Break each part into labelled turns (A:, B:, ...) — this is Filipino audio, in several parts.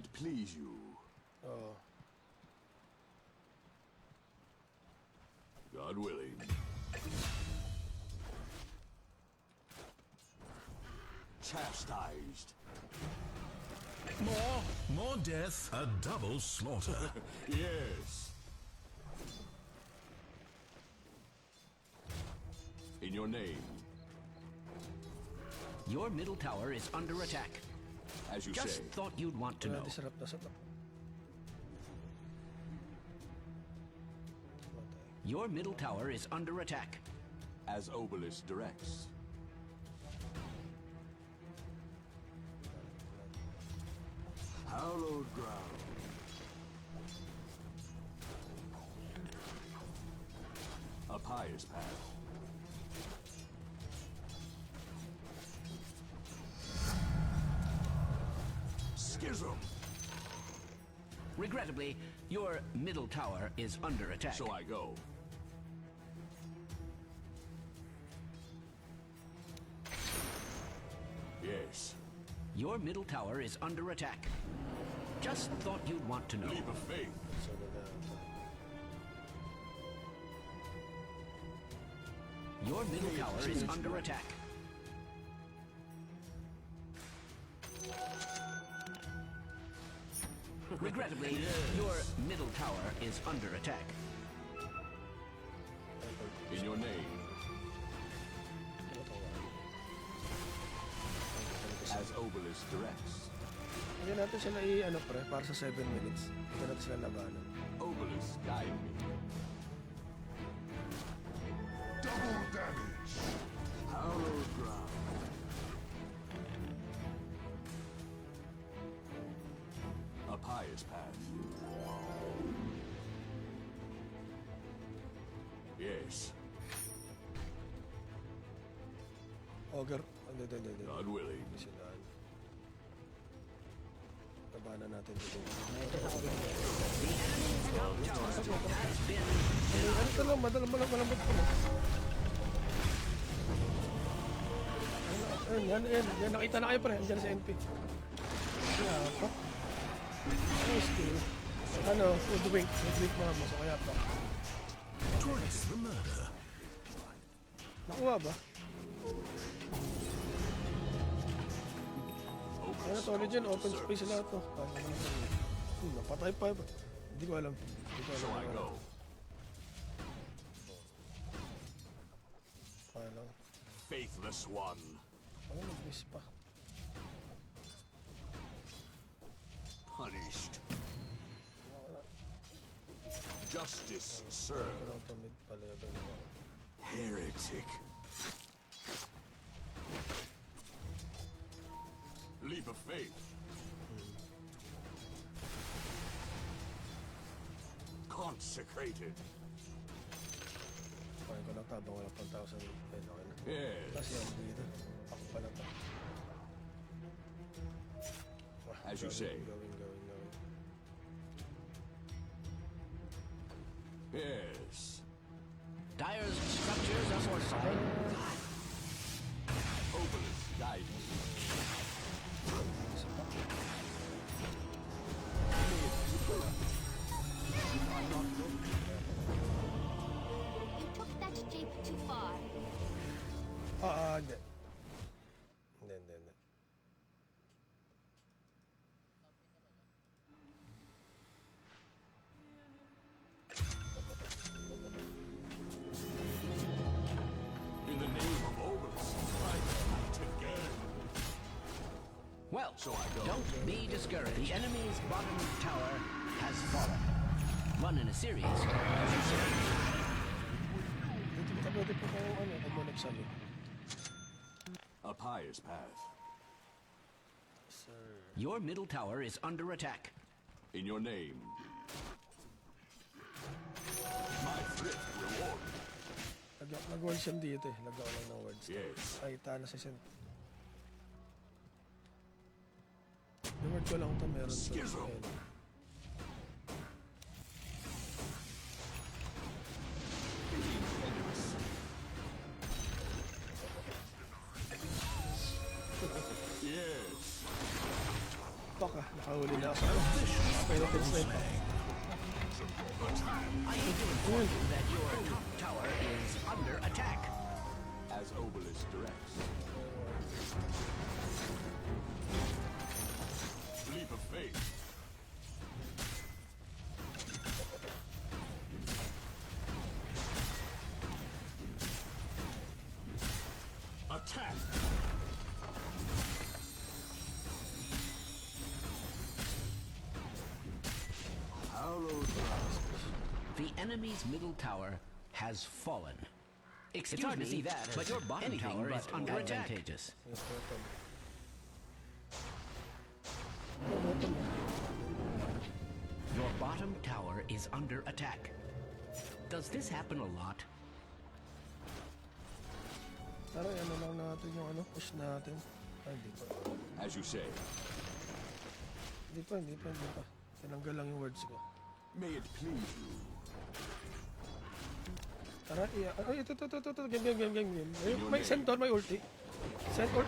A: might please you.
B: Oo.
A: God willing. Chastised.
C: More death, a double slaughter.
A: Yes. In your name,
D: Your middle tower is under attack.
A: as you
D: Just
A: say.
D: thought you'd want to know.
B: Disrupt na sa top.
D: Your middle tower is under attack.
A: As Obelisk directs. Hallowed ground. A pious path. Schism.
D: Regrettably, your middle tower is under attack.
A: So I go. Yes.
D: Your middle tower is under attack. Just thought you'd want to know.
A: Leap of faith.
B: So,
D: Your middle tower is under attack. Regrettably, your middle tower is under attack.
A: In your name. As Obelisk directs.
B: hindi natin sila ano pre, para sa 7 minutes. Hindi natin sila labanan.
A: Obelisk guide me.
C: Double damage.
A: Hallowed ground. A pious path. Yes.
B: Ogre. Hindi.
A: God willing.
B: Hindi sila ano. Labanan natin dito.
D: The enemy's top tower has been
B: Ano ito lang, malambot ko lang. Yan, nakita na kayo pre, andyan sa NP. Kaya pa. Ano skill? Ano, woodwink mga mo, so kaya pa.
C: Trace the murder.
B: Nakuha ba? Ano to, Origin, open space na ito. Napatay pa. Hindi ko alam.
A: So I go.
B: Kaya lang.
A: Faithless one.
B: Ano, nag-miss pa.
A: Punished. Justice served.
B: Pero ito mid pala yun.
A: Heretic. Leap of faith. Consecrated.
B: Kaya ko lang tabang wala pang tao sa mid. Okay na. Tapos
A: Yes.
B: yan dito. Ako pala to.
A: As you say.
B: Gawin.
A: Yes.
D: Dyer's structures are fortified.
A: Obelisk guide me.
E: You took that jeep too far.
B: Hindi. Hindi.
A: In the name of Obelisk, I fight again.
D: Well,
A: So I go.
D: don't be discouraged. The enemy's bottom tower has fallen. Run in a series, as you say.
B: Pwede po kayo pag mo nagsalit.
A: A pious path.
B: Sir.
D: Your middle tower is under attack.
A: In your name. My thrift reward.
B: Nag-word siya dito eh. Nagawa lang ng words.
A: Yes.
B: Ay, na sa send. Yung word ko lang ito meron to.
A: Schism.
B: Ayun.
A: Yes.
B: fuck ah. Nakahuli na ako sa ano. Penitence na ito.
D: I need to inform you that your top tower is under attack.
A: As Obelisk directs. Leap of faith. Attack! Hallowed
D: The enemy's middle tower has fallen. Excuse
F: hard to
D: me,
F: see that
D: but
F: as
D: your bottom
F: anything
D: tower is
F: but
D: under attack.
F: advantageous.
B: Yes, bottom. Oh, bottom.
D: Your bottom tower is under attack. Does this happen a lot?
B: Tara, ano lang natin yung ano, push natin. Ay, hindi pa.
A: As you say,
B: Hindi pa. Tinanggal lang yung words ko.
A: may it please you.
B: Tara, iya. Ay, ito. Game. Ay, may centaur, may ulti. Centaur.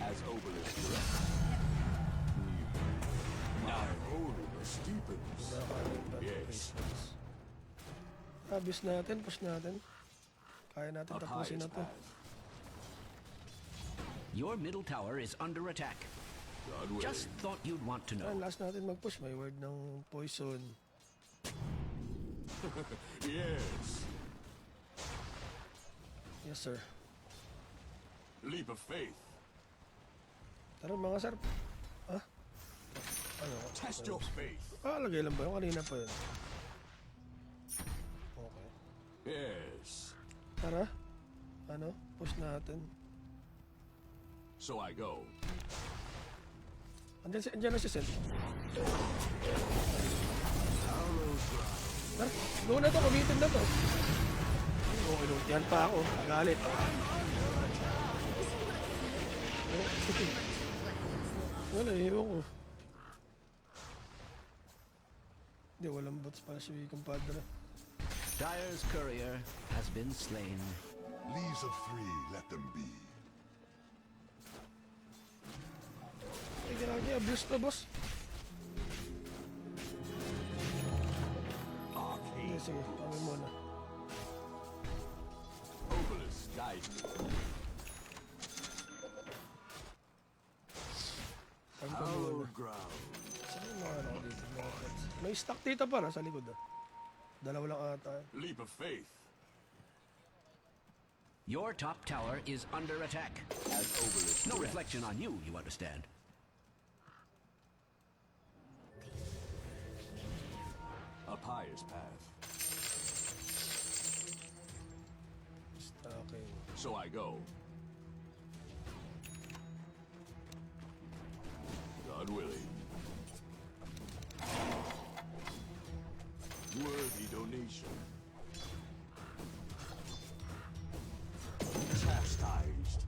A: As Obelisk directs. My holiness deepens. Yes.
B: Abis natin, push natin. Kaya natin
A: A
B: tapusin
A: pious
B: na to.
A: path.
D: Your middle tower is under attack.
A: God willing.
D: Just thought you'd want to
B: Ayan,
D: know.
B: last natin mag-push. May word ng poison.
A: Yes.
B: Yes, sir.
A: Leap of faith.
B: Tara, mga sir. Ha? Ano?
A: Test your faith.
B: Lagay lang ba yun? Kanina pa yun. Okay.
A: Yes.
B: Tara. Ano? Push natin.
A: So I go.
B: Andyan na si Sen. Tara, go na to. Committed na to. Okay, yan pa ako. Galit. Wala, ewan ko. Hindi, walang bots para si compadre.
D: Dyer's courier has been slain.
C: Leaves of 3, let them be.
B: Ay, ginagi, abuse na, boss. Hindi, sige, kami muna.
A: Obelisk guide me.
B: Kami muna.
A: Hallowed ground.
B: Saan yung mga ano dito? Mga pets? May stock dito para sa likod ah. Dalawa lang ata.
A: Leap of faith.
D: Your top tower is under attack.
A: As Obelisk
D: No
A: directs.
D: reflection on you, you understand.
A: A pious path.
B: Okay.
A: So I go. God willing. Worthy donation. Chastised.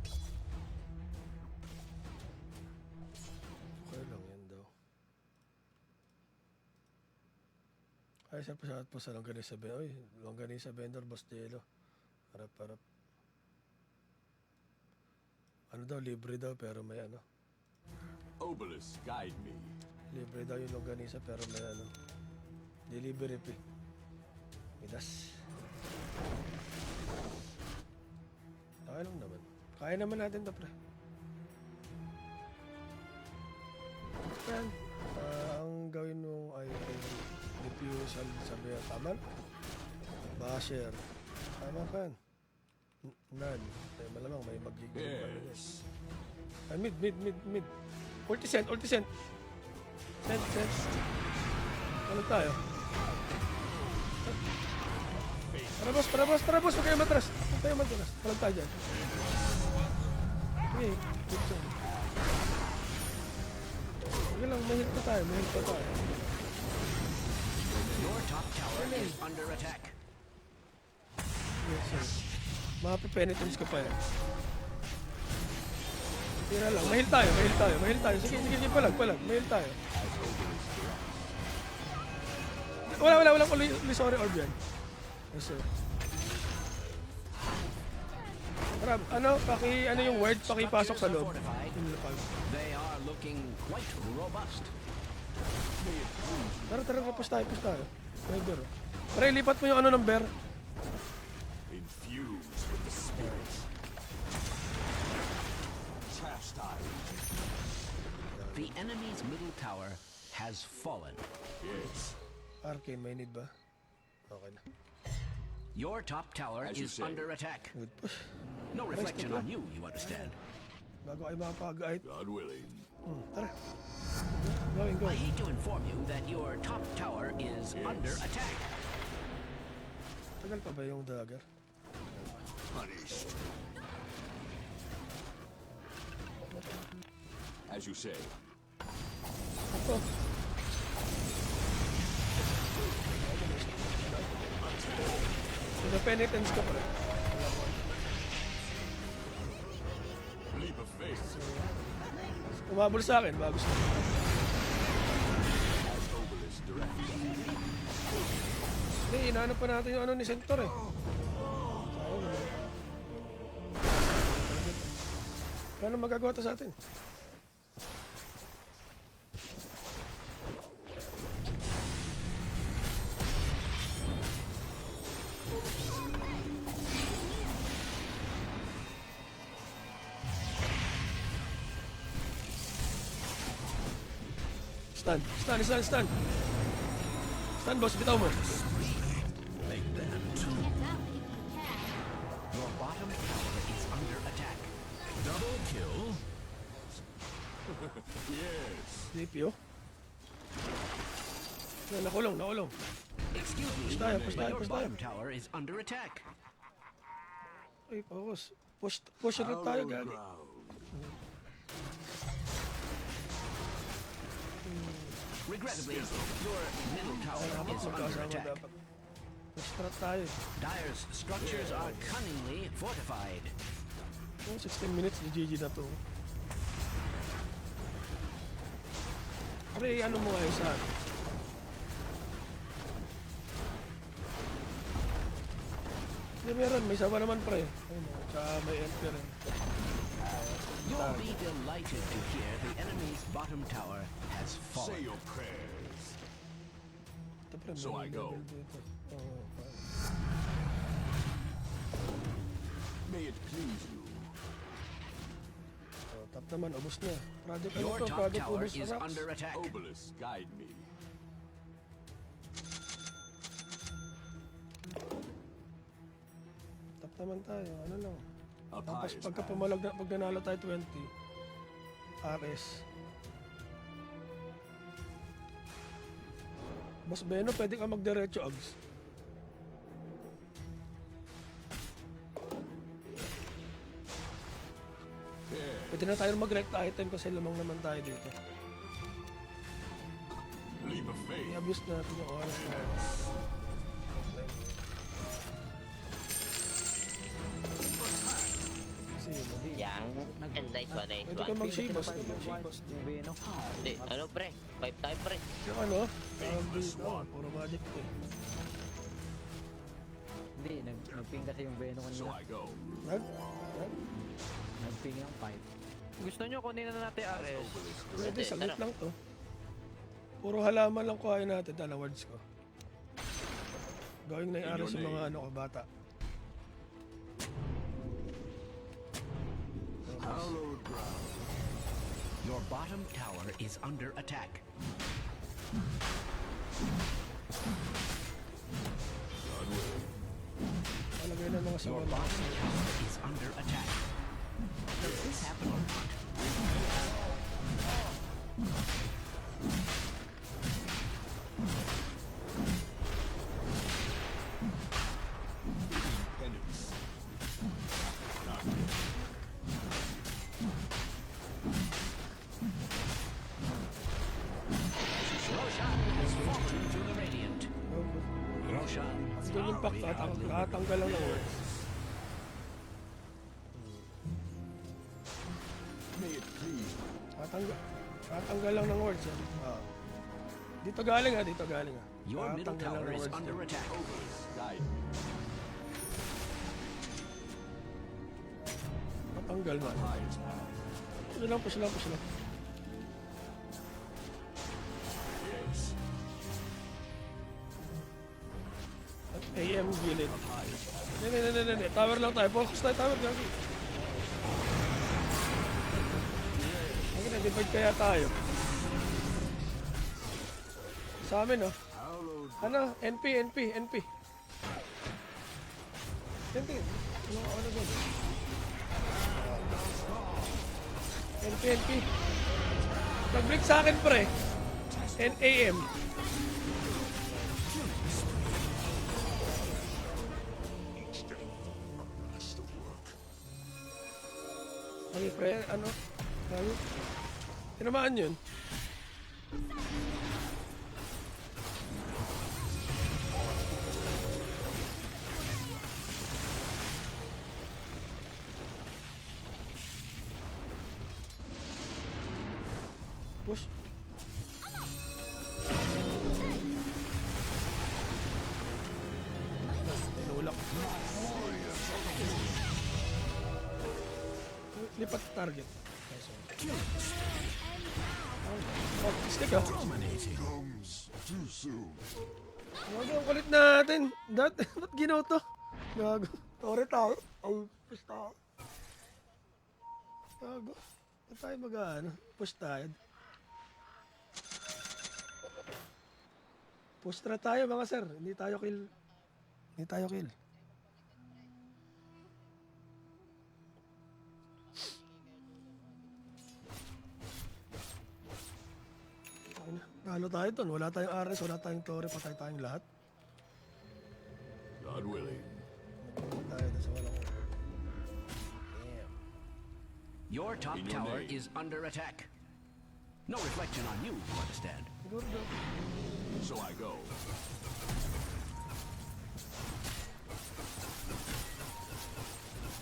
B: Okay lang yan daw. Ay, saan po sa longganisa vendor? Uy, longganisa vendor, Boss Jello. Harap. Ano daw, libre daw, pero may ano.
A: Obelisk guide me.
B: Libre daw yung longganisa, pero may ano. Delivery fee. Midas. Okay lang naman. Kaya naman natin to, pre. Yan. Ang gawin mo ay diffusal, sabi yan. Tama? Basher. Tama ka yan. None. Ay, malamang may magiging.
A: Yes.
B: Ay, mid. 40 cent. Cent. Ano tayo? Tara boss. Huwag kayo matras. Walang tayo dyan. Okay. Good job. Sige lang, mahil pa tayo.
D: Your top tower is under attack.
B: Yes, sir. Mapipenitence ko pa yan. Tira lang. Mahil tayo. Sige, palag. Mahil tayo. walang Illusory Orb yan. Yes, sir. Tara, ano yung word, pakipasok sa loob.
D: Fortified.
B: Yung lapag.
D: They are looking quite robust.
B: Tara, push tayo. May bear. Pre, lipat mo yung ano ng bear.
A: Infused with the spirit. Chastised.
D: The enemy's middle tower has fallen.
A: Yes.
B: Arcane, may need ba? Okay na.
D: Your top tower
A: As you
D: is
A: say.
D: under attack.
B: Good push.
D: No reflection on you, you understand.
B: Bago kayo makapag-guide.
A: God willing.
B: Tara. Going.
D: I hate to inform you that your top tower is under attack.
B: Tagal pa ba yung dagger?
A: Punished. As you say.
B: Ito. Yung penitence ko pala.
A: Leap of faith.
B: Umabol sa akin, bago sa akin.
A: As Obelisk directed.
B: Hindi, inaanap pa natin yung ano ni Centaur eh. Sayang naman. Paano magagawa to sa atin? Stun, boss, bitaw mo.
E: Get out if you can.
D: Your bottom tower is under attack.
A: Double kill. Yes.
B: DPO. Nakulong.
D: Excuse me,
B: Push tayo.
D: your bottom tower is under attack.
B: Ay, focus. Push rin tayo, gani.
A: Ground.
D: Regrettably, your middle tower
B: Dapat
D: is under
B: magkasama
D: attack.
B: dapat. Push strat tayo.
D: Dire's structures are cunningly fortified.
B: Oh, 16 minutes, GG na to. Pre, ano mo nga isa? Hindi, meron. May sawa naman, pre. Ayun, tsaka may MP rin.
D: You'll be delighted to hear the enemy's bottom tower has
A: Say
D: fallen.
A: your prayers.
B: Ito, pre,
A: So
B: may
A: I go.
B: level dito. Oo, fine.
A: May it please you.
B: Oh, tap naman, ubos na. Project
D: Your top
B: project
D: tower
B: ubos
D: is
B: na rocks.
D: under attack.
A: Obelisk, guide me.
B: Tap naman tayo, ano lang.
A: A
B: Tapos
A: pious
B: pagka
A: path.
B: pag nanalo tayo 20, RS. Boss Beno, pwede ka magdiretso, Ags. Pwede na tayo mag-rect item kasi lamang naman tayo dito.
A: Leap of faith.
B: I-abuse natin yung oras na. Kasi yun,
F: Yang, and nice one.
B: pwede ka mag-shibos.
F: Hindi, ano pre? 5 tayo pre.
B: Yung ano, puro magic eh.
G: Hindi, nagping kasi yung Veno
A: So
G: kanina.
A: I go.
B: Nag?
G: Nagping yung 5.
H: Gusto nyo kunin na natin RS?
B: Pwede,
F: Pwede,
B: saglit
F: tara.
B: lang to. Puro halaman lang kuhain natin, tala words ko. Gawing na yung
A: In
B: araw
A: your
B: sa mga
A: name.
B: ano ko, bata.
A: Hallowed ground.
D: Your bottom tower is under attack.
A: God willing.
B: Palagay na mga
D: Your
B: sawa.
D: bottom tower is under attack. Does this happen or not?
A: Penance. Not
D: Roshan has fallen to the Radiant. Roshan,
B: Yung impact, tatanggal lang ng words.
A: may it please you.
B: Tatanggal lang ng words. Ah. Dito galing ha, dito galing ha.
D: Your middle
B: Tanggal lang
D: tower
B: ng
D: is
B: words
D: under
B: niya.
D: attack.
A: Guide me.
B: Matanggal man.
A: Highest path.
B: Push lang, push lang, push lang.
A: Yes.
B: AM gilid. Hindi. Tower lang tayo. Focus tayo, tower. Gagi. Okay na, divide kaya tayo. Sa amin, oh. Ano? NP. NP. Ano ba? NP. Nag-blink sa akin, pre. NAM. Okay, pre. Ano? Tinamaan yun. Push. Tinulak. Lipat target. Oh, stick ah.
C: Comes too soon.
B: Gago, ang kulit natin. Ba't ginaw to? Gago. Tore tao. Ay, push tao. Gago. Ba't tayo mag-ano? Push tayo. Push na tayo mga sir. Hindi tayo kill. Okay na. Talo tayo dun. Wala tayong Ares, wala tayong Torre, patay tayong lahat.
A: God willing.
B: Nagpunta tayo dun sa walang...
D: Your top
A: In your
D: tower
A: name.
D: is under attack. No reflection on you, you understand.
B: Siguro daw.
A: So I go.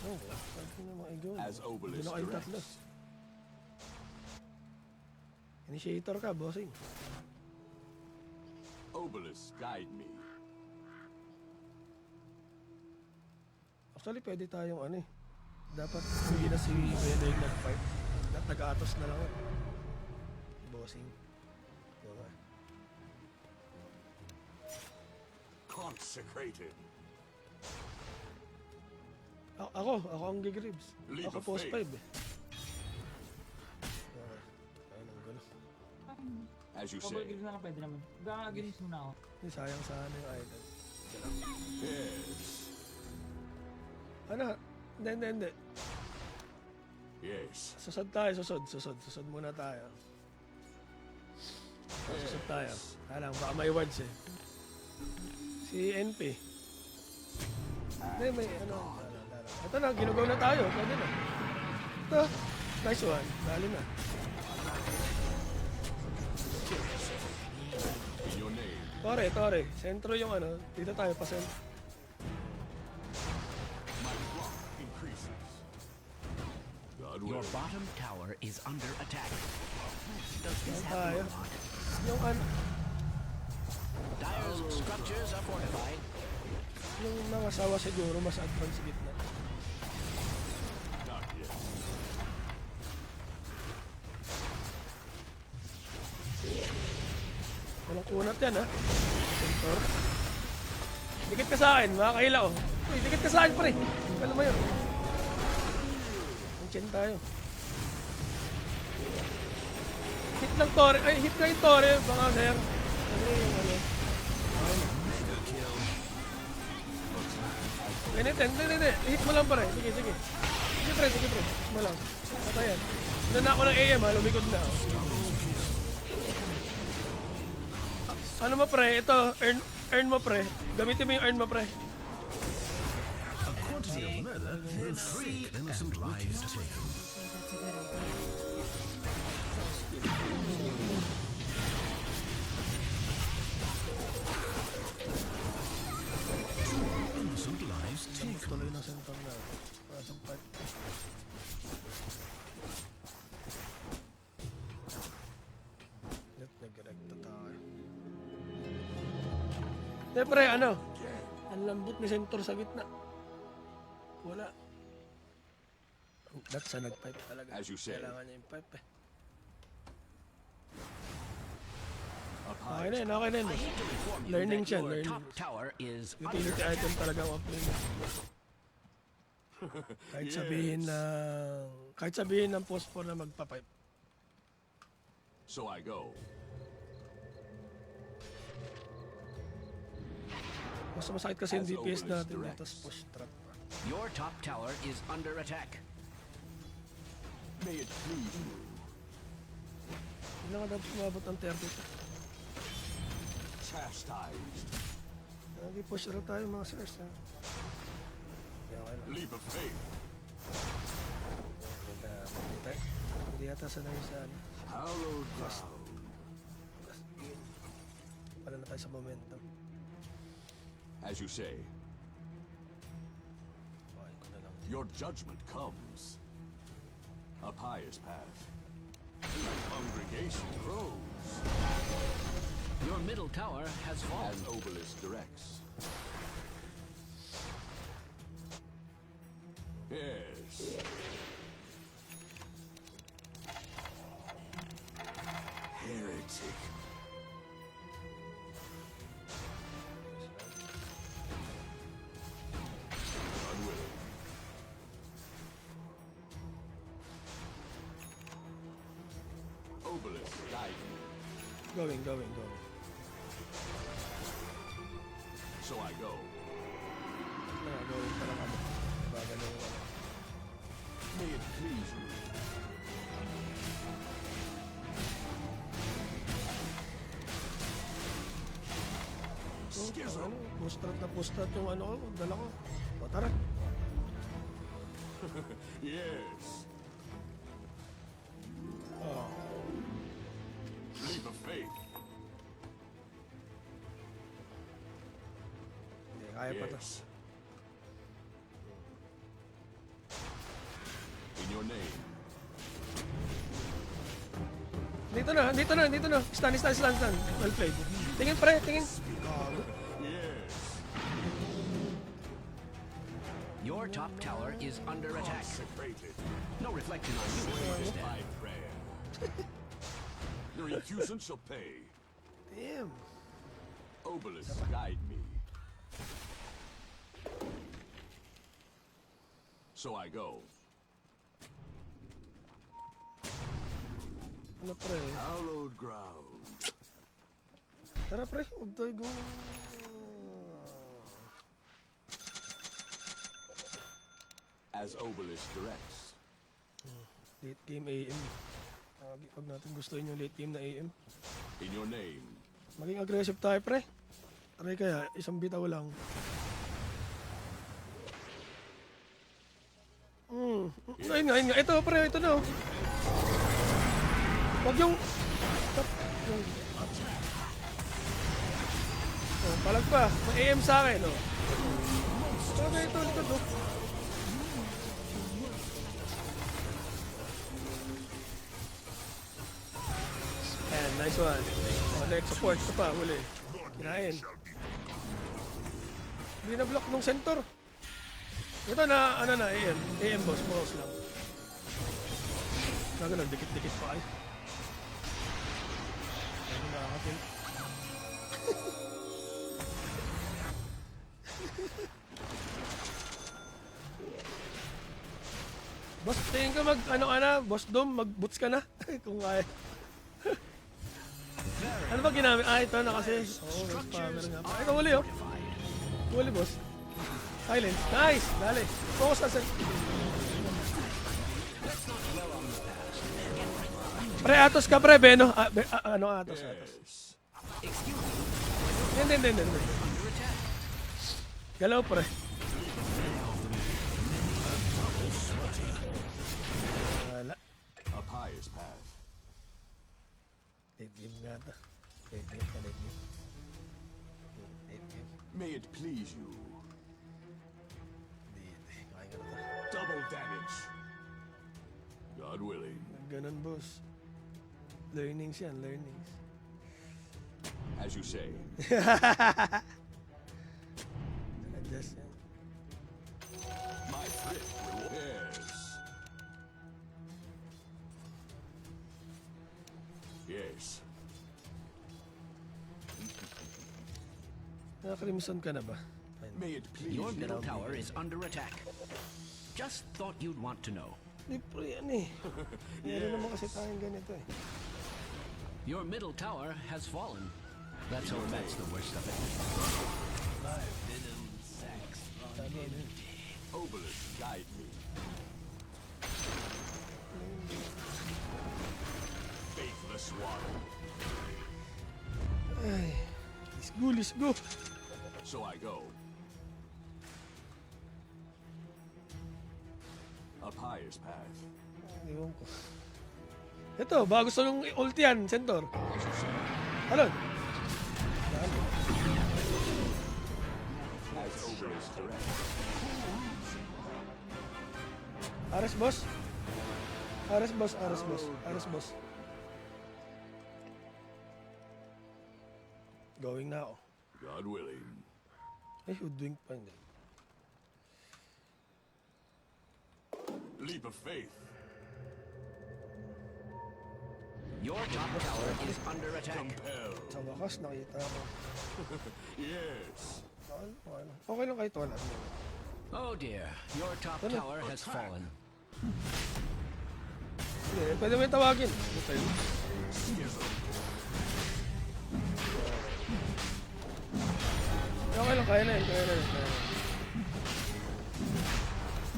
B: Oh, sabi na mga ego.
A: As Obelisk
B: Hindi na kayong tatlo.
A: directs.
B: Initiator ka, bossing.
A: Obelisk, guide me.
B: Actually, pwede tayong ano eh. Dapat hindi na si Benay nag-fight. Nag-atos na lang. Bossing. Diba?
A: Consecrated.
B: Ako ang gigribs.
A: Leap
B: Ako
A: of
B: post
A: faith.
B: 5 eh. Ayun ang gulo.
A: As you
I: Cover
A: say.
I: kills na lang pwede naman. Gagagilis muna ako.
B: Hindi, sayang sa ano yung item.
A: Yes.
B: Ano? Hindi.
A: Yes.
B: Susod tayo, susod muna tayo. Susod tayo. Alam, baka may wards eh. Si NP. Hindi, may ano. Ito na, ginugaw na tayo. Pwede na. Ito. Nice one. Dali na.
A: In your name.
B: Tore. Sentro yung ano. Dito tayo pa sentro.
A: My flock increases. God
D: Your
A: willing.
D: bottom tower is under attack. Does this
B: Tayo.
D: happen a lot?
B: Yung ano.
D: Dire's structures are fortified.
B: Yung mga sawa siguro mas advance sa gitna.
A: Not yet.
B: Walang kunat yan ha. Centaur. Dikit ka sa akin, makakahila ko. Uy, dikit ka sa akin pre. Alam mo yun. Ang chen tayo. Hit ng Torre. Ay, hit na yung Torre. Baka sir. Ano yung ano. Hindi. Hit mo lang pare. Sige. Sige pre. Hit mo lang. Patayan. Na ako ng AM ha. Lumikod na ako. Ano mo pre? Ito, earn mo pre. Gamitin mo yung earn mo pre. Tuloy na sentong na. Pasang part. Nag-recta tayo. Siyempre, ano? Ang lambot ni Centaur sa gitna. Wala. That's a nag-pipe talaga.
A: As you say.
B: Kailangan niya yung pipe eh.
A: Up
B: Okay
A: high.
B: na yun, okay na yun.
D: I hate to inform you
B: Learning
D: that
B: siya,
D: your
B: learning.
D: top tower is
B: Utility
D: under
B: item talaga ang upgrade. Kahit sabihin ng phosphor na magpa-pipe.
A: So I go.
B: Mas masakit kasi yung
A: As
B: DPS
A: always,
B: natin.
A: directs.
B: Tapos push trap pa.
D: Your top tower is under attack.
A: May it please you.
B: Hindi na dapat umabot ng 30 ito.
A: Chastised.
B: Nag-push trap tayo mga sirs. Ha? Okay lang.
A: Leap of faith.
B: Hindi yata sanay sa ano.
A: Hallowed ground.
B: Wala na tayo sa momentum.
A: As you say,
B: Okay ko na lang.
A: your judgment comes. A pious path. The congregation grows
D: Your middle tower has
A: as
D: fallen.
A: Obelisk directs. Yes. Heretic. Unwilling. Obelisk guide me.
B: Going.
A: So I go.
B: Going pa lang ako. Bagal yung ano.
A: May it please you. Schism.
B: Ano, push trap yung ano ko, dala ko. O tara.
A: Yes.
B: Oh,
A: Leap of faith.
B: hindi, kaya pa to.
A: Yes. In your name.
B: Dito na. Stun. Well played. Tingin pre, tingin.
A: Yes.
D: Your top tower is under attack.
A: Consecrated
D: No reflection on you, I understand.
A: by prayer. The recusant shall pay.
B: Damn.
A: Obelisk guide me. So I go.
B: Ano pre?
A: Hallowed ground.
B: Tara pre, huwag tayo go.
A: As Obelisk directs.
B: Late game AM. Pag natin gustuhin yung late game na AM.
A: In your name.
B: Maging aggressive tayo pre. Try kaya, isang bitaw lang. Ayun nga. Ito pre, ito na. Wag yung... Oh, palag pa. May AM sa akin, oh. Okay, ito, likod, oh. Ayan, nice one. Oh, next support. Ito pa, huli. Kinain. Hindi na block nung center. Ito na, ano na, AM. AM boss, boss lang. Gago, nagdikit-dikit pa ay. Ano nakakatil. Boss, tingin ka ano ka na, Boss Dom, mag-boots ka na. Kung kaya. Ano ba ginamit? Ito na kasi. Oo, may spammer nga pa. Ito, huli oh. Huli, boss. Silent. Nice! Dali. Focus na sa... Pre, Atos ka pre, Beno. Ano Atos?
A: Yes.
B: Hindi. Galaw pre. Wala.
A: A pious path.
B: Late game nga ito. Late game.
A: May it please you.
B: Hindi. Kaya nga na ito.
A: Double damage. God willing.
B: Ganun, boss. Learnings yan, learnings.
A: As you say. Yes.
B: Naka-crimson ka na ba?
A: May it please
D: Your
A: you.
D: middle tower is under attack. Just thought you'd want to know.
B: Libre yan eh. Meron naman kasi tayong ganito eh.
D: Your middle tower has fallen. Let's hope that's the worst of it.
A: Obelisk, guide me. Faithless one.
B: Ay, let's go.
A: So I go. A pious path.
B: Ewan ko. Ito, baka gusto nung ulti yan, Centaur. Alon.
A: As Obelisk directs.
B: Ares boss. Ares boss, Ares boss, Ares boss. Going na ako.
A: God willing.
B: Ay, hoodwink pa hindi.
A: Leap of faith.
D: Your top tower is under attack.
A: Compel.
B: Sa wakas, nakita ko.
A: Yes.
B: Okay lang kahit wala.
D: Oh dear, your top tower has fallen.
B: Sige, pwede mo yung tawagin. Ito yun. Okay lang, kaya na yun, kaya na yun. Kaya na yun.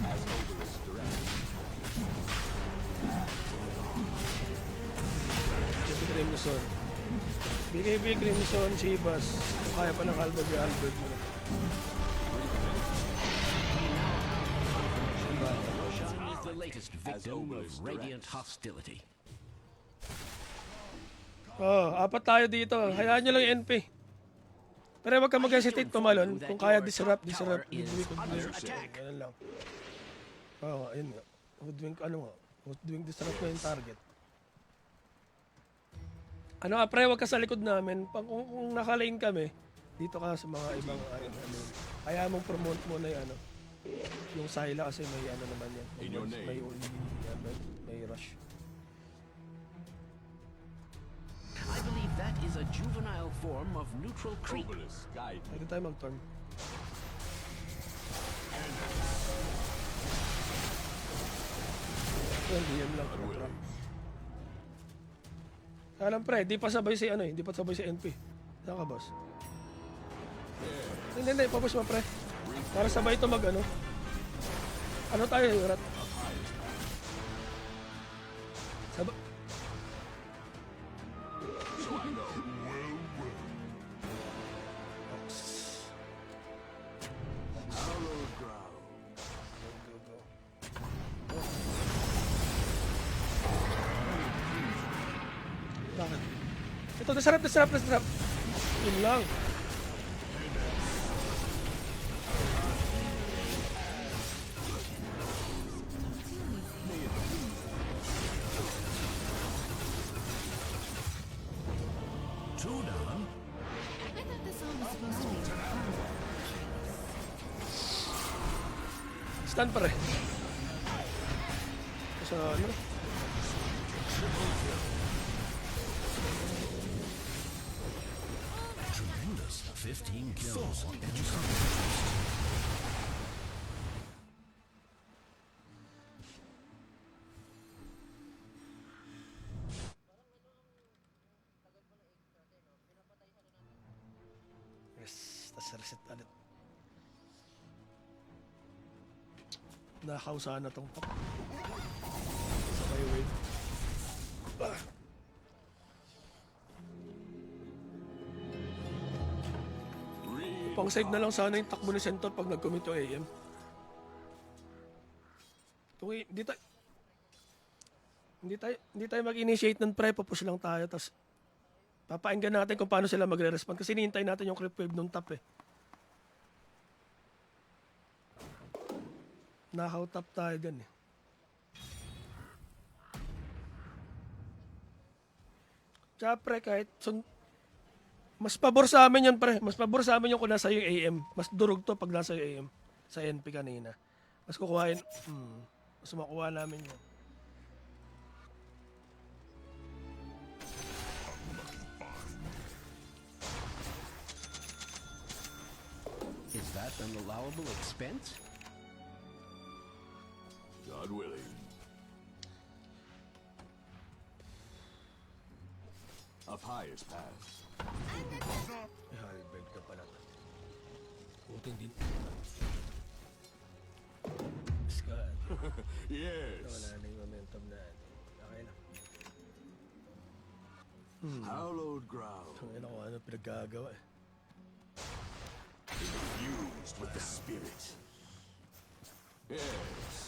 A: As Obelisk directs.
B: Kasi Crimson. BKB Crimson, Chivas. Kaya pa ng Albert yung Albert mo.
D: Is the latest victim of radiant hostility.
B: Oh, apat tayo dito. Hayaan nyo lang yung NP. Pero wag ka mag-hesitate tumalon. Kung kaya disrupt. Hoodwink. Ganun lang. Oo, ayun nga. Hoodwink, Hoodwink disrupt mo yung target. Ano ka, pre, wag ka sa likod namin. Kung nakalain kami, dito ka sa mga ibang kaya mong promote mo na yung yung Syla kasi may naman yan.
A: In your name.
B: May rush.
D: I believe that is a juvenile form of neutral creep.
A: Obelisk, guide me.
B: Pwede tayo mag-turn. Hindi yan lang. Kaya lang pre, di pa sabay si hindi pa sabay si NP. Saan ka, boss? Hindi, papush mo pre. Para sabay ito mag Ano tayo, Yurat? Sabay.
A: Hallowed ground.
B: Bakit? Ito, nasarap. Yun lang.
D: Two down.
E: I thought the song was supposed to be
B: Stand pare. Sa
D: Tremendous. 15 kills.
B: Yes, tas reset ulit. Nakausahan na tong top. Sabay wave. Pang save na lang sana yung takbo ni Centaur pag nag-commit yung AM. Hindi tayo mag-initiate ng pre, push lang tayo, tapos papainggan natin kung paano sila magre-respond kasi hinihintay natin yung creep wave nung top eh. Knockout top tayo dyan eh. Tsaka pre, kahit mas pabor sa amin yan pre. Mas pabor sa amin yung kung nasa yung AM. Mas durog to pag nasa yung AM. Sa NP kanina. Mas kukuhain. Mas makuha namin yun.
D: Is that an allowable expense?
A: God willing. Up high is past.
B: Ay, halberd ka pala. Putin din. Scott.
A: Yes.
B: Wala na yung momentum na. Okay lang.
A: Hallowed ground.
B: Tangina ko ano pinaggagawa eh.
A: Fused with the spirit. Yes.